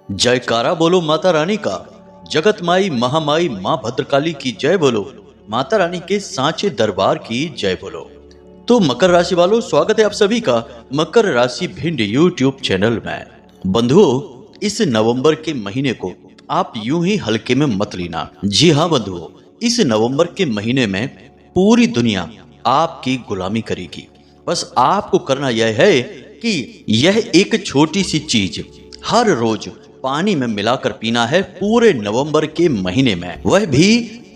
जयकारा बोलो माता रानी का। जगत माई महामाई माँ भद्रकाली की जय बोलो। माता रानी के सांचे दरबार की जय बोलो। तो मकर राशि वालों, स्वागत है आप सभी का मकर राशि भिंड यूट्यूब चैनल में। बंधुओं, इस नवंबर के महीने को आप यूं ही हल्के में मत लेना। जी हाँ बंधुओं, इस नवंबर के महीने में पूरी दुनिया आपकी गुलामी करेगी। बस आपको करना यह है कि यह एक छोटी सी चीज हर रोज पानी में मिलाकर पीना है पूरे नवंबर के महीने में, वह भी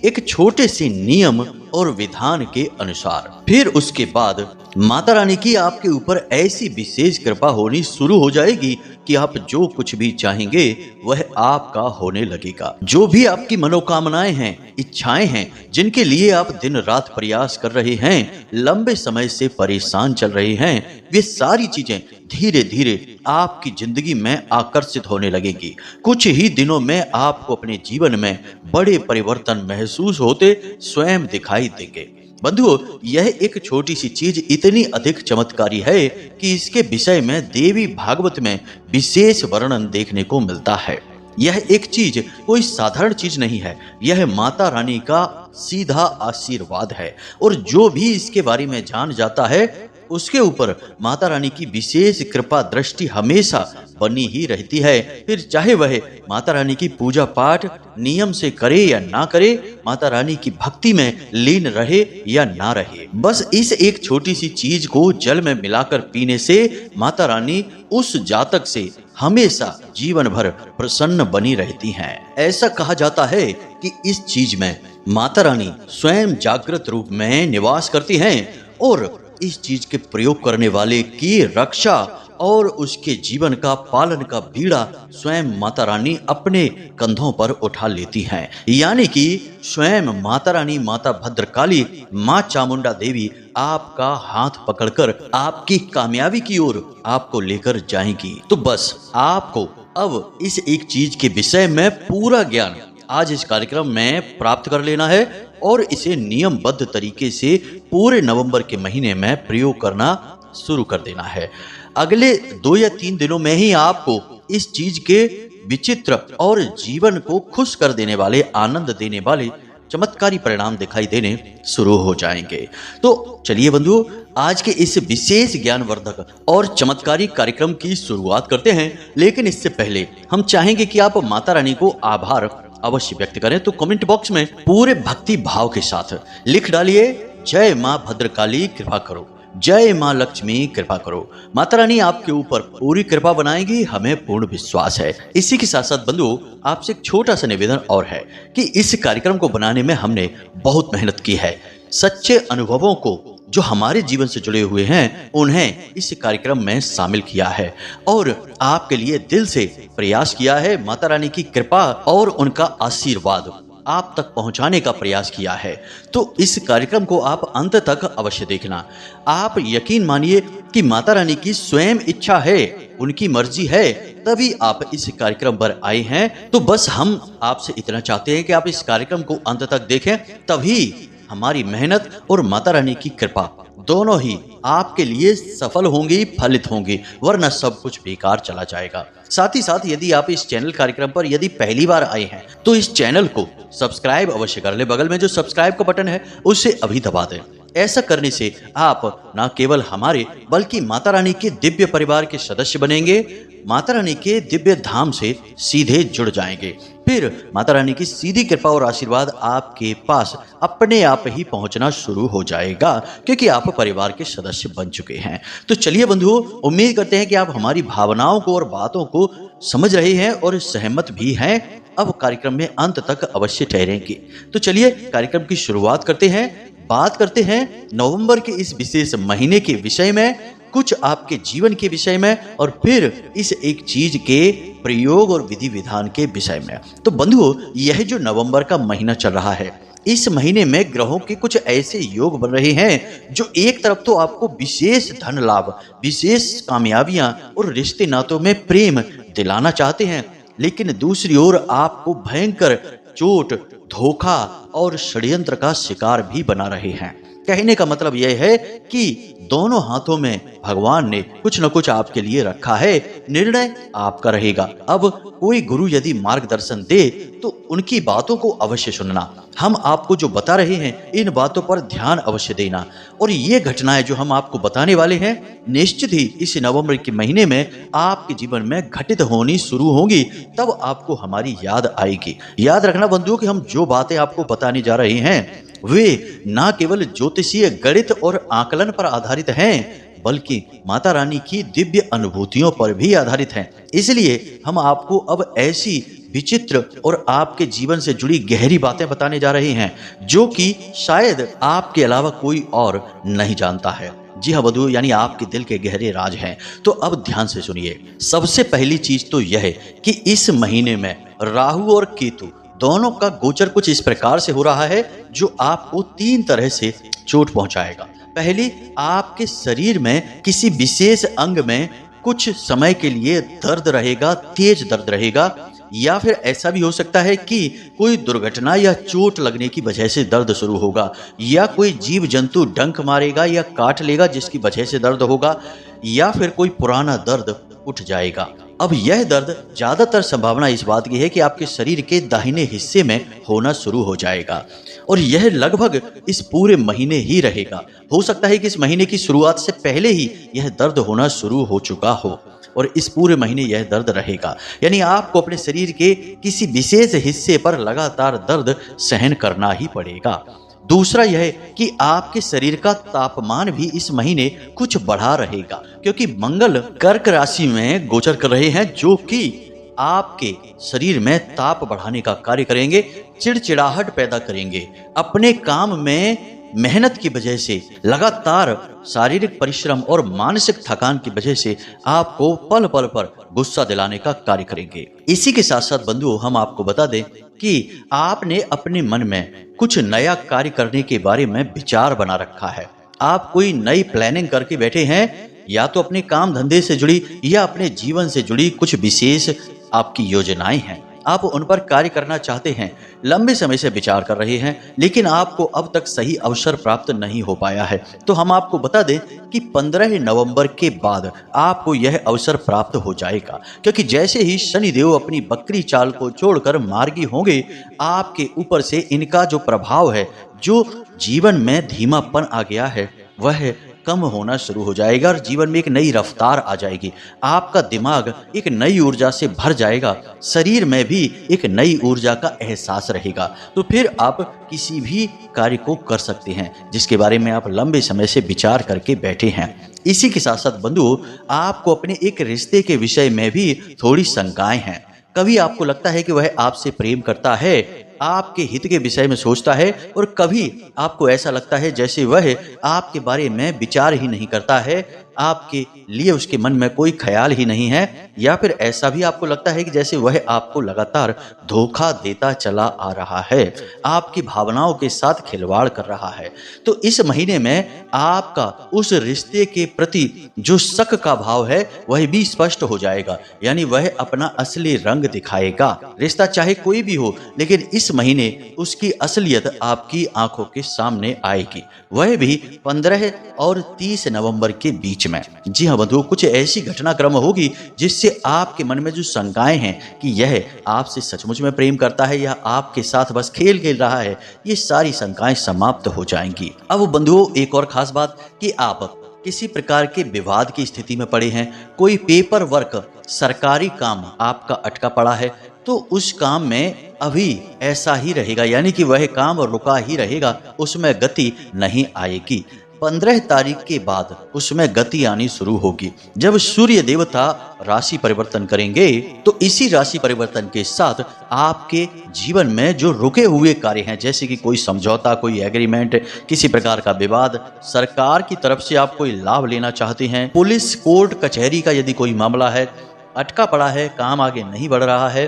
एक छोटे से नियम और विधान के अनुसार। फिर उसके बाद माता रानी की आपके ऊपर ऐसी विशेष कृपा होनी शुरू हो जाएगी कि आप जो कुछ भी चाहेंगे वह आपका होने लगेगा। जो भी आपकी मनोकामनाएं हैं, इच्छाएं हैं, जिनके लिए आप दिन रात प्रयास कर रहे हैं, लंबे समय से परेशान चल रहे हैं, वे सारी चीजें धीरे धीरे आपकी जिंदगी में आकर्षित होने लगेगी। कुछ ही दिनों में आपको अपने जीवन में बड़े परिवर्तन महसूस होते स्वयं दिखाई देंगे। बंधुओं, यह एक छोटी सी चीज इतनी अधिक चमत्कारी है कि इसके विषय में देवी भागवत में विशेष वर्णन देखने को मिलता है। यह एक चीज कोई साधारण चीज नहीं है, यह माता रानी का सीधा आशीर्वाद है। और जो भी इसके बारे में जान जाता है उसके ऊपर माता रानी की विशेष कृपा दृष्टि हमेशा बनी ही रहती है। फिर चाहे वह माता रानी की पूजा पाठ नियम से करे या ना करे, माता रानी की भक्ति में लीन रहे या ना रहे, बस इस एक छोटी सी चीज को जल में मिलाकर पीने से माता रानी उस जातक से हमेशा जीवन भर प्रसन्न बनी रहती हैं। ऐसा कहा जाता है कि इस चीज में माता रानी स्वयं जागृत रूप में निवास करती हैं और इस चीज के प्रयोग करने वाले की रक्षा और उसके जीवन का पालन का बीड़ा स्वयं माता रानी अपने कंधों पर उठा लेती हैं। यानी कि स्वयं माता रानी, माता भद्रकाली, माँ चामुंडा देवी आपका हाथ पकड़कर आपकी कामयाबी की ओर आपको लेकर जाएंगी। तो बस आपको अब इस एक चीज के विषय में पूरा ज्ञान आज इस कार्यक्रम में प्राप्त कर लेना है और इसे नियमबद्ध तरीके से पूरे नवंबर के महीने में प्रयोग करना शुरू कर देना है। अगले 2 या 3 दिनों में ही आपको इस चीज के विचित्र और जीवन को खुश कर देने वाले, आनंद देने वाले चमत्कारी परिणाम दिखाई देने शुरू हो जाएंगे। तो चलिए बंधुओं, आज के इस विशेष ज्ञानवर्धक और चमत्कारी कार्यक्रम की शुरुआत करते हैं। लेकिन इससे पहले हम चाहेंगे कि आप माता रानी को आभार अवश्य व्यक्त करें। तो कमेंट बॉक्स में पूरे भक्ति भाव के साथ लिख डालिए, जय मां भद्रकाली कृपा करो, जय मां लक्ष्मी कृपा करो। माता रानी आपके ऊपर पूरी कृपा बनाएगी, हमें पूर्ण विश्वास है। इसी के साथ साथ बंधुओं, आपसे एक छोटा सा निवेदन और है कि इस कार्यक्रम को बनाने में हमने बहुत मेहनत की है। सच्चे अनुभवों को जो हमारे जीवन से जुड़े हुए हैं उन्हें इस कार्यक्रम में शामिल किया है और आपके लिए दिल से प्रयास किया है। माता रानी की कृपा और उनका आशीर्वाद आप तक पहुंचाने का प्रयास किया है। तो इस कार्यक्रम को आप अंत तक अवश्य देखना। आप यकीन मानिए कि माता रानी की स्वयं इच्छा है, उनकी मर्जी है, तभी आप इस कार्यक्रम पर आए हैं। तो बस हम आपसे इतना चाहते हैं कि आप इस कार्यक्रम को अंत तक देखें, तभी हमारी मेहनत और माता रानी की कृपा दोनों ही आपके लिए सफल होंगी, फलित होंगी, वरना सब कुछ बेकार चला जाएगा। साथ ही साथ यदि आप इस चैनल कार्यक्रम पर यदि पहली बार आए हैं तो इस चैनल को सब्सक्राइब अवश्य कर ले। बगल में जो सब्सक्राइब का बटन है उसे अभी दबा दें। ऐसा करने से आप न केवल हमारे बल्कि माता रानी के दिव्य परिवार के सदस्य बनेंगे, माता रानी के दिव्य धाम से सीधे जुड़ जाएंगे। फिर माता रानी की सीधी कृपा और आशीर्वाद आपके पास अपने आप ही पहुंचना शुरू हो जाएगा, क्योंकि आप परिवार के सदस्य बन चुके हैं। तो चलिए बंधुओं, उम्मीद करते हैं कि आप हमारी भावनाओं को और बातों को समझ रहे हैं और सहमत भी हैं। अब कार्यक्रम में अंत तक अवश्य ठहरेंगे। तो चलिए कार्यक्रम की शुरुआत करते हैं। बात करते हैं नवंबर के इस विशेष महीने के विषय में, कुछ आपके जीवन के विषय में और फिर इस एक चीज के प्रयोग और विधि विधान के विषय में। तो बंधुओं, यह जो नवंबर का महीना चल रहा है, इस महीने में ग्रहों के कुछ ऐसे योग बन रहे हैं जो एक तरफ तो आपको विशेष धन लाभ, विशेष कामयाबियां और रिश्ते नातों में प्रेम दिलाना चाहते हैं, लेकिन दूसरी ओर आपको भयंकर चोट, धोखा और षड्यंत्र का शिकार भी बना रहे हैं। कहने का मतलब यह है कि दोनों हाथों में भगवान ने कुछ न कुछ आपके लिए रखा है, निर्णय आपका रहेगा। अब कोई गुरु यदि मार्गदर्शन दे तो उनकी बातों को अवश्य सुनना। हम आपको जो बता रहे हैं इन बातों पर ध्यान अवश्य देना। और ये घटनाएं जो हम आपको बताने वाले हैं निश्चित ही इस नवंबर के महीने में आपके जीवन में घटित होनी शुरू होंगी, तब आपको हमारी याद आएगी। याद रखना बंधुओं कि हम जो बातें आपको बताने जा रहे हैं वे ना केवल ज्योतिषीय गणित और आकलन पर आधारित हैं, बल्कि माता रानी की दिव्य अनुभूतियों पर भी आधारित हैं। इसलिए हम आपको अब ऐसी विचित्र और आपके जीवन से जुड़ी गहरी बातें बताने जा रहे हैं जो कि शायद आपके अलावा कोई और नहीं जानता है। जी हाँ बंधुओं, यानी आपके दिल के गहरे राज हैं। तो अब ध्यान से सुनिए। सबसे पहली चीज तो यह है कि इस महीने में राहु और केतु दोनों का गोचर कुछ इस प्रकार से हो रहा है जो आपको 3 तरह से चोट पहुंचाएगा। पहली, आपके शरीर में किसी विशेष अंग में कुछ समय के लिए दर्द रहेगा, तेज दर्द रहेगा, या फिर ऐसा भी हो सकता है कि कोई दुर्घटना या चोट लगने की वजह से दर्द शुरू होगा, या कोई जीव जंतु डंक मारेगा या काट लेगा जिसकी वजह से दर्द होगा, या फिर कोई पुराना दर्द उठ जाएगा। अब यह दर्द ज्यादातर संभावना इस बात की है कि आपके शरीर के दाहिने हिस्से में होना शुरू हो जाएगा और यह लगभग इस पूरे महीने ही रहेगा। हो सकता है कि इस महीने की शुरुआत से पहले ही यह दर्द होना शुरू हो चुका हो और इस पूरे महीने यह दर्द रहेगा। यानी आपको अपने शरीर के किसी विशेष हिस्से पर लगातार दर्द सहन करना ही पड़ेगा। दूसरा यह कि आपके शरीर का तापमान भी इस महीने कुछ बढ़ा रहेगा, क्योंकि मंगल कर्क राशि में गोचर कर रहे हैं जो कि आपके शरीर में ताप बढ़ाने का कार्य करेंगे, चिड़चिड़ाहट पैदा करेंगे। अपने काम में मेहनत की वजह से, लगातार शारीरिक परिश्रम और मानसिक थकान की वजह से आपको पल पल पर गुस्सा दिलाने का कार्य करेंगे। इसी के साथ साथ बंधुओं हम आपको बता दें कि आपने अपने मन में कुछ नया कार्य करने के बारे में विचार बना रखा है। आप कोई नई प्लानिंग करके बैठे हैं, या तो अपने काम धंधे से जुड़ी या अपने जीवन से जुड़ी कुछ विशेष आपकी योजनाएं हैं। आप उन पर कार्य करना चाहते हैं, लंबे समय से विचार कर रहे हैं, लेकिन आपको अब तक सही अवसर प्राप्त नहीं हो पाया है। तो हम आपको बता दें कि 15 नवंबर के बाद आपको यह अवसर प्राप्त हो जाएगा, क्योंकि जैसे ही शनिदेव अपनी बकरी चाल को छोड़कर मार्गी होंगे, आपके ऊपर से इनका जो प्रभाव है, जो जीवन में धीमापन आ गया है, वह कम होना शुरू हो जाएगा और जीवन में एक नई रफ्तार आ जाएगी। आपका दिमाग एक नई ऊर्जा से भर जाएगा, शरीर में भी एक नई ऊर्जा का एहसास रहेगा। तो फिर आप किसी भी कार्य को कर सकते हैं जिसके बारे में आप लंबे समय से विचार करके बैठे हैं। इसी के साथ साथ बंधु, आपको अपने एक रिश्ते के विषय में भी थोड़ी शंकाएं हैं। कभी आपको लगता है कि वह आपसे प्रेम करता है, आपके हित के विषय में सोचता है, और कभी आपको ऐसा लगता है जैसे वह आपके बारे में विचार ही नहीं करता है, आपके लिए उसके मन में कोई ख्याल ही नहीं है, या फिर ऐसा भी आपको लगता है कि जैसे वह आपको लगातार धोखा देता चला आ रहा है, आपकी भावनाओं के साथ खिलवाड़ कर रहा है। तो इस महीने में आपका उस रिश्ते के प्रति जो शक का भाव है वह भी स्पष्ट हो जाएगा, यानी वह अपना असली रंग दिखाएगा। रिश्ता चाहे कोई भी हो, लेकिन इस महीने उसकी असलियत आपकी आंखों के सामने आएगी, वह भी 15 और 30 नवंबर के बीच में। जी हाँ बंधुओं, कुछ ऐसी घटनाक्रम होगी जिससे आपके मन में जो शंकाएं हैं कि यह आपसे सचमुच में प्रेम करता है या आपके साथ बस खेल खेल रहा है, ये सारी शंकाएं समाप्त हो जाएंगी। अब बंधुओं एक और खास बात कि आप किसी प्रकार के विवाद की स्थिति में पड़े हैं, कोई पेपर वर्क, सरकारी काम आपका अटका पड़ा है, तो उस काम में अभी ऐसा ही रहेगा, यानी कि वह काम रुका ही रहेगा, उसमें गति नहीं आएगी। 15 तारीख के बाद उसमें गति आनी शुरू होगी। जब सूर्य देवता राशि परिवर्तन करेंगे तो इसी राशि परिवर्तन के साथ आपके जीवन में जो रुके हुए कार्य हैं, जैसे कि कोई समझौता, कोई एग्रीमेंट, किसी प्रकार का विवाद, सरकार की तरफ से आप कोई लाभ लेना चाहते हैं, पुलिस, कोर्ट, कचहरी का यदि कोई मामला है, अटका पड़ा है, काम आगे नहीं बढ़ रहा है,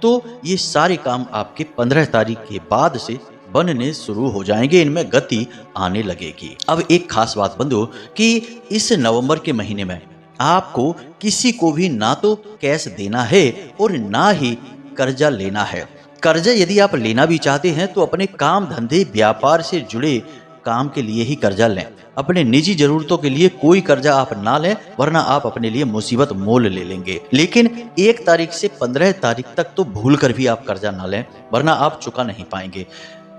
तो ये सारे काम आपके 15 तारीख के बाद से बनने शुरू हो जाएंगे, इनमें गति आने लगेगी। अब एक खास बात बंधु कि इस नवंबर के महीने में आपको किसी को भी ना तो कैश देना है और ना ही कर्जा लेना है। कर्जा यदि आप लेना भी चाहते हैं तो अपने काम धंधे व्यापार से जुड़े काम के लिए ही कर्जा लें। अपने निजी जरूरतों के लिए कोई कर्जा आप ना लें, वरना आप अपने लिए मुसीबत मोल ले लेंगे। लेकिन 1 तारीख से 15 तारीख तक तो भूल कर भी आप कर्जा ना लें, वरना आप चुका नहीं पाएंगे।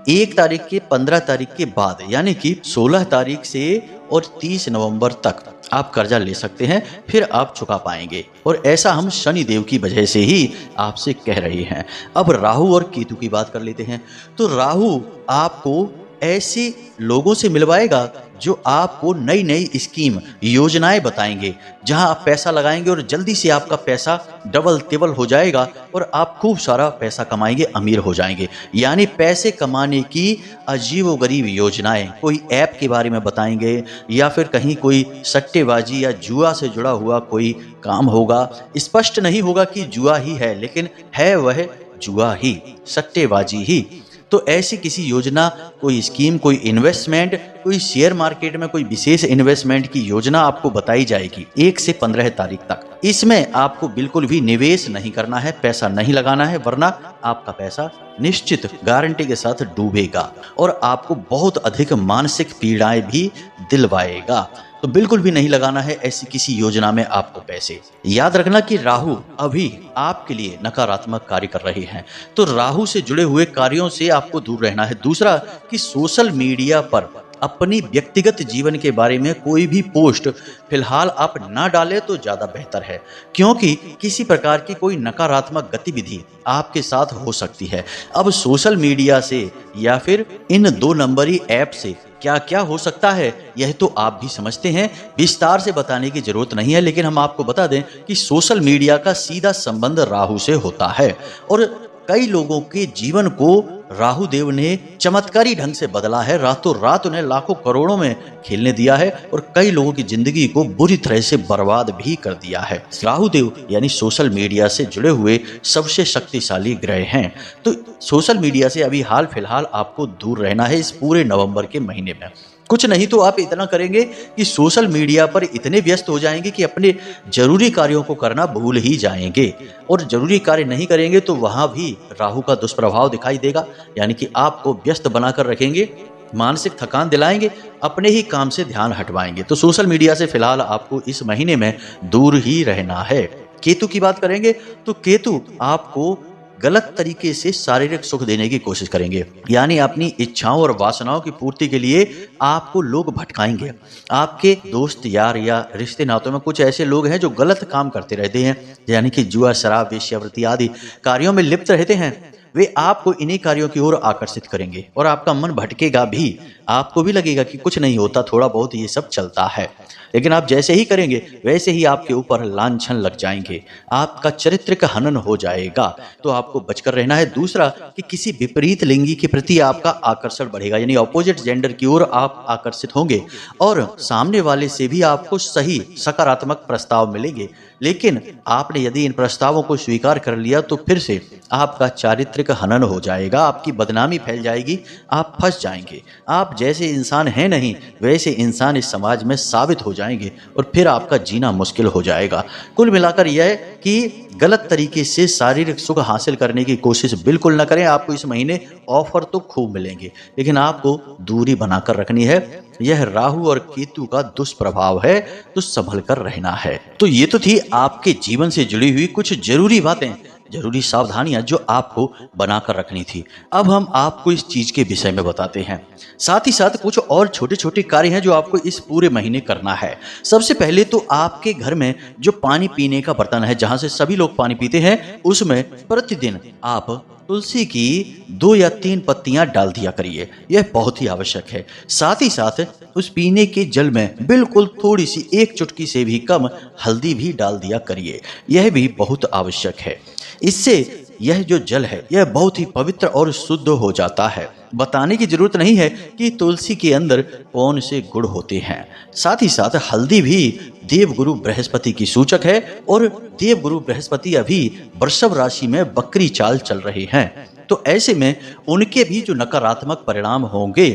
1 तारीख के 15 तारीख के बाद यानी कि 16 तारीख से और 30 नवंबर तक आप कर्जा ले सकते हैं, फिर आप चुका पाएंगे। और ऐसा हम शनि देव की वजह से ही आपसे कह रहे हैं। अब राहु और केतु की बात कर लेते हैं। तो राहु आपको ऐसे लोगों से मिलवाएगा जो आपको नई नई स्कीम योजनाएं बताएंगे, जहां आप पैसा लगाएंगे और जल्दी से आपका पैसा डबल टिबल हो जाएगा और आप खूब सारा पैसा कमाएंगे, अमीर हो जाएंगे। यानी पैसे कमाने की अजीबोगरीब योजनाएं कोई ऐप के बारे में बताएंगे, या फिर कहीं कोई सट्टेबाजी या जुआ से जुड़ा हुआ कोई काम होगा। स्पष्ट नहीं होगा कि जुआ ही है, लेकिन है वह जुआ ही, सट्टेबाजी ही। तो ऐसी किसी योजना, कोई स्कीम, कोई इन्वेस्टमेंट, कोई शेयर मार्केट में कोई विशेष इन्वेस्टमेंट की योजना आपको बताई जाएगी 1 से 15 तारीख तक। इसमें आपको बिल्कुल भी निवेश नहीं करना है, पैसा नहीं लगाना है, वरना आपका पैसा निश्चित गारंटी के साथ डूबेगा और आपको बहुत अधिक मानसिक पीड़ाएं भी दिलवाएगा। तो बिल्कुल भी नहीं लगाना है ऐसी किसी योजना में आपको पैसे। याद रखना कि राहु अभी आपके लिए नकारात्मक कार्य कर रहे हैं, तो राहु से जुड़े हुए कार्यों से आपको दूर रहना है। दूसरा कि सोशल मीडिया पर अपनी व्यक्तिगत जीवन के बारे में कोई भी पोस्ट फिलहाल आप ना डालें तो ज़्यादा बेहतर है, क्योंकि किसी प्रकार की कोई नकारात्मक गतिविधि आपके साथ हो सकती है। अब सोशल मीडिया से या फिर इन 2 नंबरी ऐप से क्या क्या हो सकता है यह तो आप भी समझते हैं, विस्तार से बताने की जरूरत नहीं है। लेकिन हम आपको बता दें कि सोशल मीडिया का सीधा संबंध राहु से होता है और कई लोगों के जीवन को राहु देव ने चमत्कारी ढंग से बदला है। रातों रात उन्हें लाखों करोड़ों में खेलने दिया है और कई लोगों की जिंदगी को बुरी तरह से बर्बाद भी कर दिया है। राहु देव यानी सोशल मीडिया से जुड़े हुए सबसे शक्तिशाली ग्रह हैं। तो सोशल मीडिया से अभी हाल फिलहाल आपको दूर रहना है इस पूरे नवंबर के महीने में। कुछ नहीं तो आप इतना करेंगे कि सोशल मीडिया पर इतने व्यस्त हो जाएंगे कि अपने जरूरी कार्यों को करना भूल ही जाएंगे, और जरूरी कार्य नहीं करेंगे तो वहां भी राहु का दुष्प्रभाव दिखाई देगा। यानी कि आपको व्यस्त बनाकर रखेंगे, मानसिक थकान दिलाएंगे, अपने ही काम से ध्यान हटवाएंगे। तो सोशल मीडिया से फिलहाल आपको इस महीने में दूर ही रहना है। केतु की बात करेंगे तो केतु आपको गलत तरीके से शारीरिक सुख देने की कोशिश करेंगे, यानी अपनी इच्छाओं और वासनाओं की पूर्ति के लिए आपको लोग भटकाएंगे। आपके दोस्त यार या रिश्ते नातों में कुछ ऐसे लोग हैं जो गलत काम करते रहते हैं, यानी कि जुआ, शराब, वेश्यावृत्ति आदि कार्यों में लिप्त रहते हैं। वे आपको इन्हीं कार्यों की ओर आकर्षित करेंगे और आपका मन भटकेगा भी। आपको भी लगेगा कि कुछ नहीं होता, थोड़ा बहुत ये सब चलता है, लेकिन आप जैसे ही करेंगे वैसे ही आपके ऊपर लांछन लग जाएंगे, आपका चरित्र का हनन हो जाएगा। तो आपको बचकर रहना है। दूसरा कि किसी विपरीत लिंगी के प्रति आपका आकर्षण बढ़ेगा, यानी ऑपोजिट जेंडर की ओर आप आकर्षित होंगे और सामने वाले से भी आपको सही सकारात्मक प्रस्ताव मिलेंगे। लेकिन आपने यदि इन प्रस्तावों को स्वीकार कर लिया तो फिर से आपका चारित्रिक हनन हो जाएगा, आपकी बदनामी फैल जाएगी, आप फंस जाएंगे। आप जैसे इंसान हैं नहीं वैसे इंसान इस समाज में साबित हो जाएंगे और फिर आपका जीना मुश्किल हो जाएगा। कुल मिलाकर यह कि गलत तरीके से शारीरिक सुख हासिल करने की कोशिश बिल्कुल न करें। आपको इस महीने ऑफर तो खूब मिलेंगे, लेकिन आपको दूरी बनाकर रखनी है। यह राहु और केतु का दुष्प्रभाव है, तो संभल कर रहना है। तो ये तो थी आपके जीवन से जुड़ी हुई कुछ जरूरी बातें, जरूरी सावधानियां जो आपको बनाकर रखनी थी। अब हम आपको इस चीज के विषय में बताते हैं। साथ ही साथ कुछ और छोटे छोटे कार्य हैं जो आपको इस पूरे महीने करना है। सबसे पहले तो आपके घर में जो पानी पीने का बर्तन है, जहां से सभी लोग पानी पीते हैं, उसमें प्रतिदिन आप तुलसी की 2 या 3 पत्तियां डाल दिया करिए। यह बहुत ही आवश्यक है। साथ ही साथ उस पीने के जल में बिल्कुल थोड़ी सी 1 चुटकी से भी कम हल्दी भी डाल दिया करिए। यह भी बहुत आवश्यक है। इससे यह जो जल है यह बहुत ही पवित्र और शुद्ध हो जाता है। बताने की जरूरत नहीं है कि तुलसी के अंदर कौन से गुण होते हैं। साथ ही साथ हल्दी भी देवगुरु बृहस्पति की सूचक है और देवगुरु बृहस्पति अभी वृषभ राशि में वक्री चाल चल रहे हैं। तो ऐसे में उनके भी जो नकारात्मक परिणाम होंगे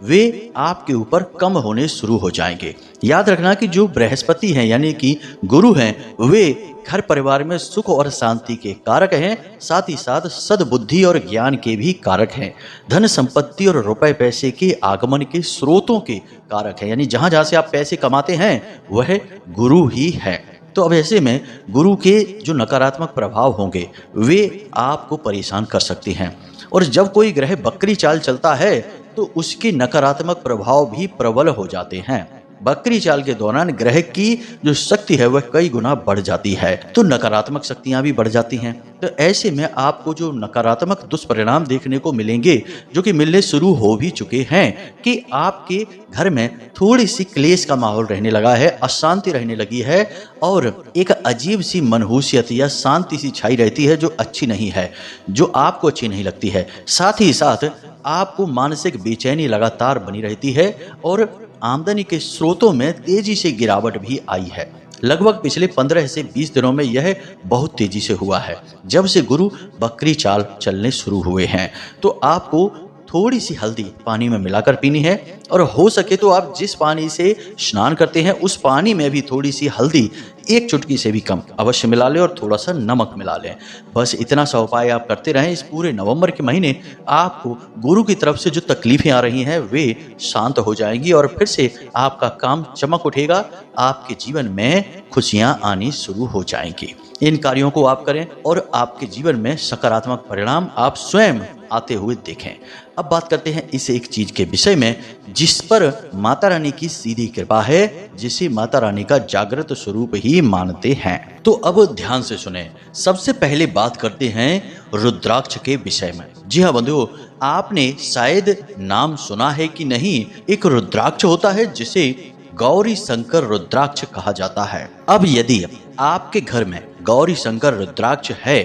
वे आपके ऊपर कम होने शुरू हो जाएंगे। याद रखना कि जो बृहस्पति हैं यानी कि गुरु हैं, वे घर परिवार में सुख और शांति के कारक हैं, साथ ही साथ सद्बुद्धि और ज्ञान के भी कारक हैं। धन संपत्ति और रुपए पैसे के आगमन के स्रोतों के कारक हैं, यानी जहां जहां से आप पैसे कमाते हैं वह गुरु ही है। तो अब ऐसे में गुरु के जो नकारात्मक प्रभाव होंगे वे आपको परेशान कर सकते हैं। और जब कोई ग्रह बकरी चाल चलता है तो उसके नकारात्मक प्रभाव भी प्रबल हो जाते हैं। बकरी चाल के दौरान ग्रह की जो शक्ति है वह कई गुना बढ़ जाती है, तो नकारात्मक शक्तियां भी बढ़ जाती हैं। तो ऐसे में आपको जो नकारात्मक दुष्परिणाम देखने को मिलेंगे, जो कि मिलने शुरू हो भी चुके हैं, कि आपके घर में थोड़ी सी क्लेश का माहौल रहने लगा है, अशांति रहने लगी है और एक अजीब सी मनहूसियत या शांति सी छाई रहती है जो अच्छी नहीं है, जो आपको अच्छी नहीं लगती है। साथ ही साथ आपको मानसिक बेचैनी लगातार बनी रहती है और आमदनी के स्रोतों में तेजी से गिरावट भी आई है। लगभग पिछले 15 से 20 दिनों में यह बहुत तेजी से हुआ है। जब से गुरु बकरी चाल चलने शुरू हुए हैं, तो आपको थोड़ी सी हल्दी पानी में मिलाकर पीनी है और हो सके तो आप जिस पानी से स्नान करते हैं उस पानी में भी थोड़ी सी हल्दी एक चुटकी से भी कम अवश्य मिला लें और थोड़ा सा नमक मिला लें। बस इतना सा उपाय आप करते रहें। इस पूरे नवंबर के महीने आपको गुरु की तरफ से जो तकलीफें आ रही हैं वे शांत हो जाएंगी और फिर से आपका काम चमक उठेगा, आपके जीवन में खुशियां आनी शुरू हो जाएंगी। इन कार्यों को आप करें और आपके जीवन में सकारात्मक परिणाम आप स्वयं आते हुए देखें। अब बात करते हैं इस एक चीज के विषय में जिस पर माता रानी की सीधी कृपा है, जिसे माता रानी का जागृत स्वरूप ही मानते हैं। तो अब ध्यान से सुने। सबसे पहले बात करते हैं रुद्राक्ष के विषय में। जी हाँ बंधुओं, आपने शायद नाम सुना है कि नहीं, एक रुद्राक्ष होता है जिसे गौरी शंकर रुद्राक्ष कहा जाता है। अब यदि आपके घर में गौरी शंकर रुद्राक्ष है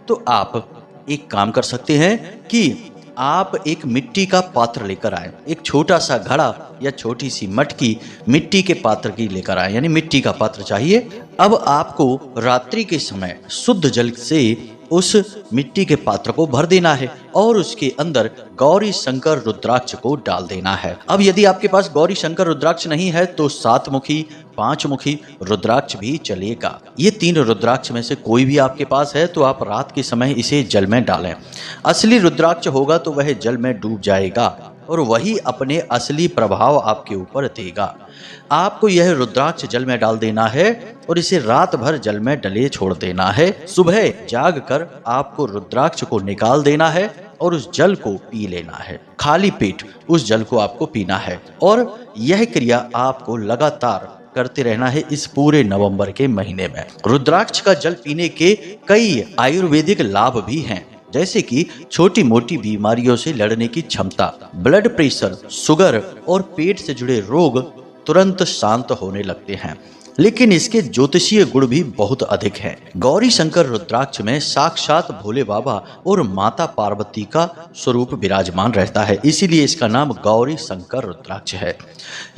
तो आप एक काम कर सकते हैं कि आप एक मिट्टी का पात्र लेकर आए, एक छोटा सा घड़ा या छोटी सी मटकी मिट्टी के पात्र की लेकर आए, यानी मिट्टी का पात्र चाहिए। अब आपको रात्रि के समय शुद्ध जल से उस मिट्टी के पात्र को भर देना है और उसके अंदर गौरी शंकर रुद्राक्ष को डाल देना है। अब यदि आपके पास गौरी शंकर रुद्राक्ष नहीं है तो 7 मुखी 5 मुखी रुद्राक्ष भी चलेगा। ये 3 रुद्राक्ष में से कोई भी आपके पास है तो आप रात के समय इसे जल में डालें। असली रुद्राक्ष होगा तो वह जल में डूब जाएगा और वही अपने असली प्रभाव आपके ऊपर देगा। आपको यह रुद्राक्ष जल में डाल देना है और इसे रात भर जल में डले छोड़ देना है। सुबह जाग कर आपको रुद्राक्ष को निकाल देना है और उस जल को पी लेना है। खाली पेट उस जल को आपको पीना है और यह क्रिया आपको लगातार करते रहना है इस पूरे नवंबर के महीने में। रुद्राक्ष का जल पीने के कई आयुर्वेदिक लाभ भी हैं, जैसे कि छोटी मोटी बीमारियों से लड़ने की क्षमता, ब्लड प्रेशर, शुगर और पेट से जुड़े रोग तुरंत शांत होने लगते हैं। लेकिन इसके ज्योतिषीय गुण भी बहुत अधिक हैं। गौरी शंकर रुद्राक्ष में साक्षात भोले बाबा और माता पार्वती का स्वरूप विराजमान रहता है, इसीलिए इसका नाम गौरी शंकर रुद्राक्ष है।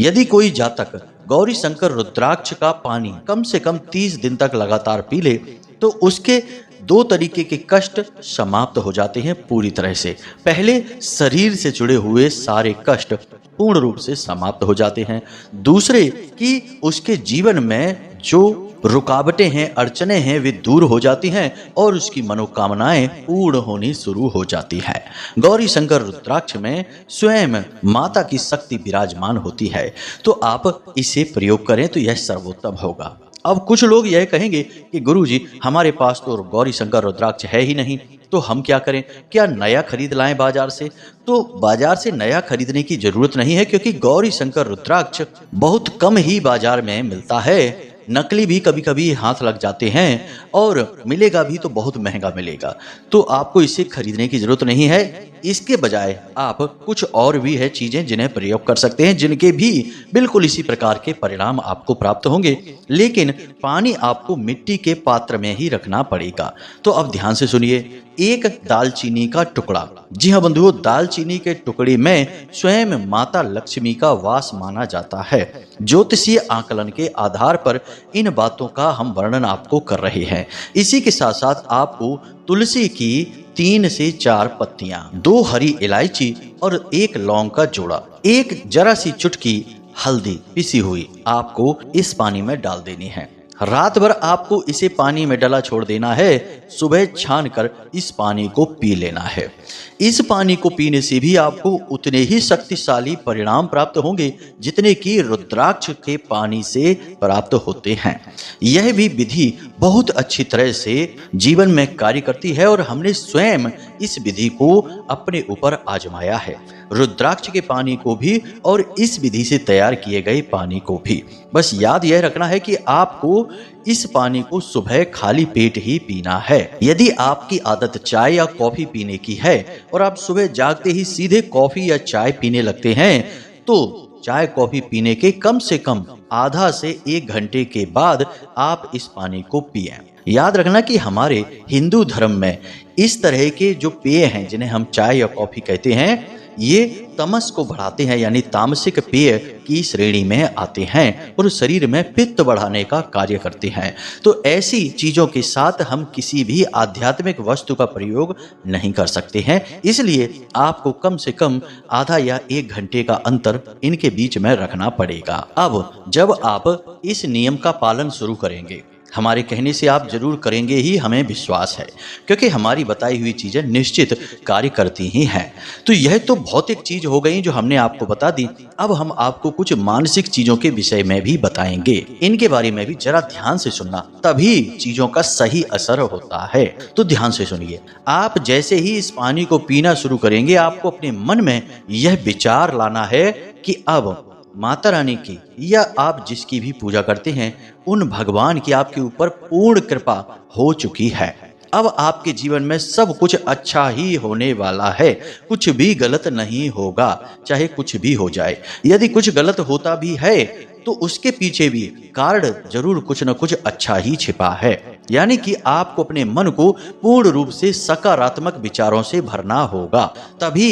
यदि कोई जातक गौरी शंकर रुद्राक्ष का पानी कम से कम 30 दिन तक लगातार पी ले तो उसके 2 तरीके के कष्ट समाप्त हो जाते हैं पूरी तरह से। पहले, शरीर से जुड़े हुए सारे कष्ट पूर्ण रूप से समाप्त हो जाते हैं। दूसरे कि उसके जीवन में जो रुकावटें हैं, अड़चने हैं, वे दूर हो जाती हैं और उसकी मनोकामनाएं पूर्ण होनी शुरू हो जाती है। गौरी शंकर रुद्राक्ष में स्वयं माता की शक्ति विराजमान होती है, तो आप इसे प्रयोग करें तो यह सर्वोत्तम होगा। अब कुछ लोग यह कहेंगे कि गुरुजी हमारे पास तो गौरी शंकर रुद्राक्ष है ही नहीं, तो हम क्या करें, क्या नया खरीद लाएं बाजार से? तो बाजार से नया खरीदने की जरूरत नहीं है, क्योंकि गौरी शंकर रुद्राक्ष बहुत कम ही बाजार में मिलता है। नकली भी कभी कभी हाथ लग जाते हैं और मिलेगा भी तो बहुत महंगा मिलेगा, तो आपको इसे खरीदने की जरूरत नहीं है। इसके बजाय आप कुछ और भी है चीजें जिन्हें प्रयोग कर सकते हैं, जिनके भी बिल्कुल इसी प्रकार के परिणाम आपको प्राप्त होंगे, लेकिन पानी आपको मिट्टी के पात्र में ही रखना पड़ेगा। तो अब ध्यान से सुनिए। एक दालचीनी का टुकड़ा, जी हाँ बंधुओं, दालचीनी के टुकड़े में स्वयं माता लक्ष्मी का वास माना जाता है। ज्योतिषीय आकलन के आधार पर इन बातों का हम वर्णन आपको कर रहे हैं। इसी के साथ साथ आपको तुलसी की 3 से 4 पत्तियां, 2 हरी इलायची और 1 लौंग का जोड़ा, 1 जरा सी चुटकी हल्दी पिसी हुई आपको इस पानी में डाल देनी है। रात भर आपको इसे पानी में डला छोड़ देना है। सुबह छान कर इस पानी को पी लेना है। इस पानी को पीने से भी आपको उतने ही शक्तिशाली परिणाम प्राप्त होंगे जितने कि रुद्राक्ष के पानी से प्राप्त होते हैं। यह भी विधि बहुत अच्छी तरह से जीवन में कार्य करती है और हमने स्वयं इस विधि को अपने ऊपर आजमाया है। रुद्राक्ष के पानी को भी और इस विधि से तैयार किए गए पानी को भी। बस याद यह रखना है कि आपको इस पानी को सुबह खाली पेट ही पीना है। यदि आपकी आदत चाय या कॉफी पीने की है और आप सुबह जागते ही सीधे कॉफी या चाय पीने लगते हैं तो चाय कॉफी पीने के कम से कम आधा से 1 घंटे के बाद आप इस पानी को पिएं। याद रखना कि हमारे हिंदू धर्म में इस तरह के जो पेय हैं जिन्हें हम चाय या कॉफी कहते हैं, ये तमस को बढ़ाते हैं, यानी तामसिक पेय की श्रेणी में आते हैं और शरीर में पित्त बढ़ाने का कार्य करते हैं। तो ऐसी चीजों के साथ हम किसी भी आध्यात्मिक वस्तु का प्रयोग नहीं कर सकते हैं। इसलिए आपको कम से कम आधा या 1 घंटे का अंतर इनके बीच में रखना पड़ेगा। अब जब आप इस नियम का पालन शुरू करेंगे, हमारे कहने से आप जरूर करेंगे ही, हमें विश्वास है, क्योंकि हमारी बताई हुई चीजें निश्चित कार्य करती ही हैं। तो यह तो भौतिक चीज हो गई जो हमने आपको बता दी। अब हम आपको कुछ मानसिक चीजों के विषय में भी बताएंगे। इनके बारे में भी जरा ध्यान से सुनना, तभी चीजों का सही असर होता है। तो ध्यान से सुनिए। आप जैसे ही इस पानी को पीना शुरू करेंगे, आपको अपने मन में यह विचार लाना है कि अब माता रानी की या आप जिसकी भी पूजा करते हैं, उन भगवान की आपके ऊपर पूर्ण कृपा हो चुकी है। अब आपके जीवन में सब कुछ अच्छा ही होने वाला है। कुछ भी गलत नहीं होगा, चाहे कुछ भी हो जाए। यदि कुछ गलत होता भी है तो उसके पीछे भी कारण जरूर कुछ न कुछ अच्छा ही छिपा है। यानी कि आपको अपने मन को पूर्ण रूप से सकारात्मक विचारों से भरना होगा, तभी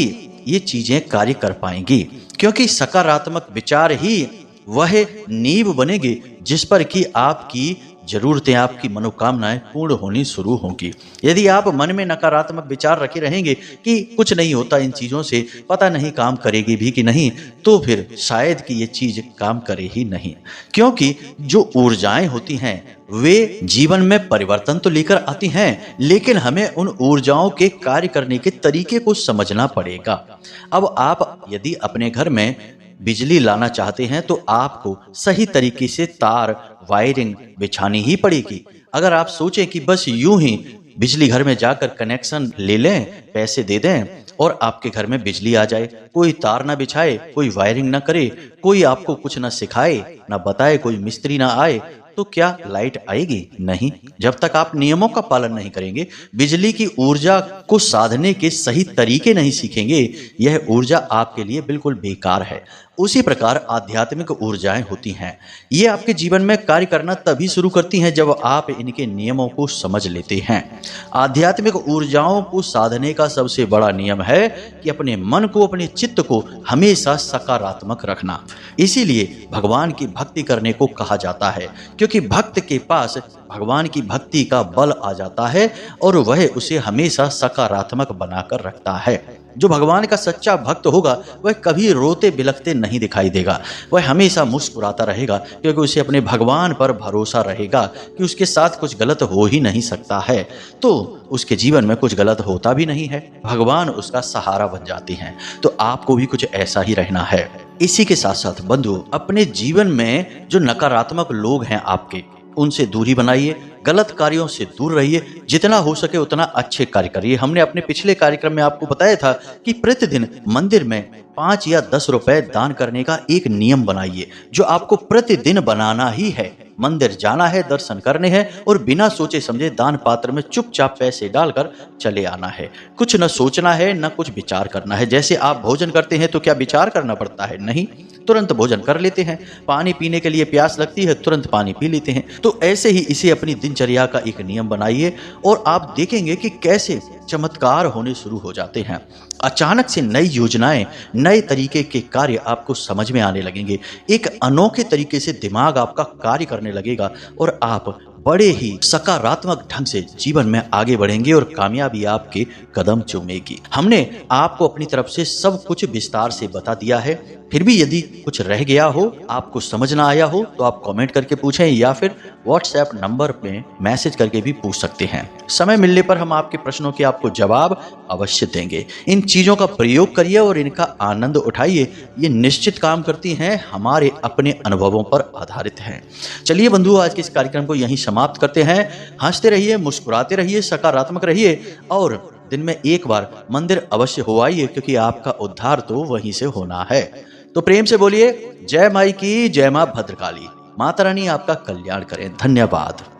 ये चीजें कार्य कर पाएंगी। क्योंकि सकारात्मक विचार ही वह नींव बनेगी जिस पर कि आपकी जरूरतें, आपकी मनोकामनाएं पूर्ण होनी शुरू होंगी। यदि आप मन में नकारात्मक विचार रखे रहेंगे कि कुछ नहीं होता इन चीजों से, पता नहीं काम करेगी भी कि नहीं, तो फिर शायद कि ये चीज काम करे ही नहीं। क्योंकि जो ऊर्जाएं होती हैं वे जीवन में परिवर्तन तो लेकर आती हैं, लेकिन हमें उन ऊर्जाओं के कार्य करने के तरीके को समझना पड़ेगा। अब आप यदि अपने घर में बिजली लाना चाहते हैं तो आपको सही तरीके से तार वायरिंग बिछानी ही पड़ेगी। अगर आप सोचें कि बस यूं ही बिजली घर में जाकर कनेक्शन ले लें, पैसे दे दें और आपके घर में बिजली आ जाए, कोई तार ना बिछाए, कोई वायरिंग ना करे, कोई आपको कुछ ना सिखाए ना बताए, कोई मिस्त्री ना आए, तो क्या लाइट आएगी? नहीं। जब तक आप नियमों का पालन नहीं करेंगे, बिजली की ऊर्जा को साधने के सही तरीके नहीं सीखेंगे, यह ऊर्जा आपके लिए बिल्कुल बेकार है। उसी प्रकार आध्यात्मिक ऊर्जाएं होती हैं। ये आपके जीवन में कार्य करना तभी शुरू करती हैं जब आप इनके नियमों को समझ लेते हैं। आध्यात्मिक ऊर्जाओं को साधने का सबसे बड़ा नियम है कि अपने मन को, अपने चित्त को हमेशा सकारात्मक रखना। इसीलिए भगवान की भक्ति करने को कहा जाता है, क्योंकि भक्त के पास भगवान की भक्ति का बल आ जाता है और वह उसे हमेशा सकारात्मक बनाकर रखता है। जो भगवान का सच्चा भक्त होगा वह कभी रोते बिलखते नहीं दिखाई देगा, वह हमेशा मुस्कुराता रहेगा, क्योंकि उसे अपने भगवान पर भरोसा रहेगा कि उसके साथ कुछ गलत हो ही नहीं सकता है। तो उसके जीवन में कुछ गलत होता भी नहीं है, भगवान उसका सहारा बन जाते हैं। तो आपको भी कुछ ऐसा ही रहना है। इसी के साथ साथ बंधु, अपने जीवन में जो नकारात्मक लोग हैं आपके, उनसे दूरी बनाइए, गलत कार्यों से दूर रहिए, जितना हो सके उतना अच्छे कार्य करिए। हमने अपने पिछले कार्यक्रम में आपको बताया था कि प्रतिदिन मंदिर में 5 या 10 रुपए दान करने का एक नियम बनाइए, जो आपको प्रतिदिन बनाना ही है। मंदिर जाना है, दर्शन करने हैं और बिना सोचे समझे दान पात्र में चुपचाप पैसे डालकर चले आना है। कुछ न सोचना है न कुछ विचार करना है। जैसे आप भोजन करते हैं तो क्या विचार करना पड़ता है? नहीं, तुरंत भोजन कर लेते हैं। पानी पीने के लिए प्यास लगती है, तुरंत पानी पी लेते हैं। तो ऐसे ही इसे अपनी दिनचर्या का एक नियम बनाइए और आप देखेंगे कि कैसे चमत्कार होने शुरू हो जाते हैं। अचानक से नई योजनाएं, नए तरीके के कार्य आपको समझ में आने लगेंगे। एक अनोखे तरीके से दिमाग आपका कार्य करने लगेगा और आप बड़े ही सकारात्मक ढंग से जीवन में आगे बढ़ेंगे और कामयाबी आपके कदम चूमेगी। हमने आपको अपनी तरफ से सब कुछ विस्तार से बता दिया है। फिर भी यदि कुछ रह गया हो, आपको समझ ना आया हो, तो आप कमेंट करके पूछें या फिर व्हाट्सएप नंबर पे मैसेज करके भी पूछ सकते हैं। समय मिलने पर हम आपके प्रश्नों के आपको जवाब अवश्य देंगे। इन चीजों का प्रयोग करिए और इनका आनंद उठाइए। ये निश्चित काम करती हैं, हमारे अपने अनुभवों पर आधारित हैं। चलिए बंधु, आज के इस कार्यक्रम को यहीं समाप्त करते हैं। हंसते रहिए, मुस्कुराते रहिए, सकारात्मक रहिए और दिन में एक बार मंदिर अवश्य हो आइए, क्योंकि आपका उद्धार तो वहीं से होना है। तो प्रेम से बोलिए जय माई की, जय मां भद्रकाली। माता रानी आपका कल्याण करें। धन्यवाद।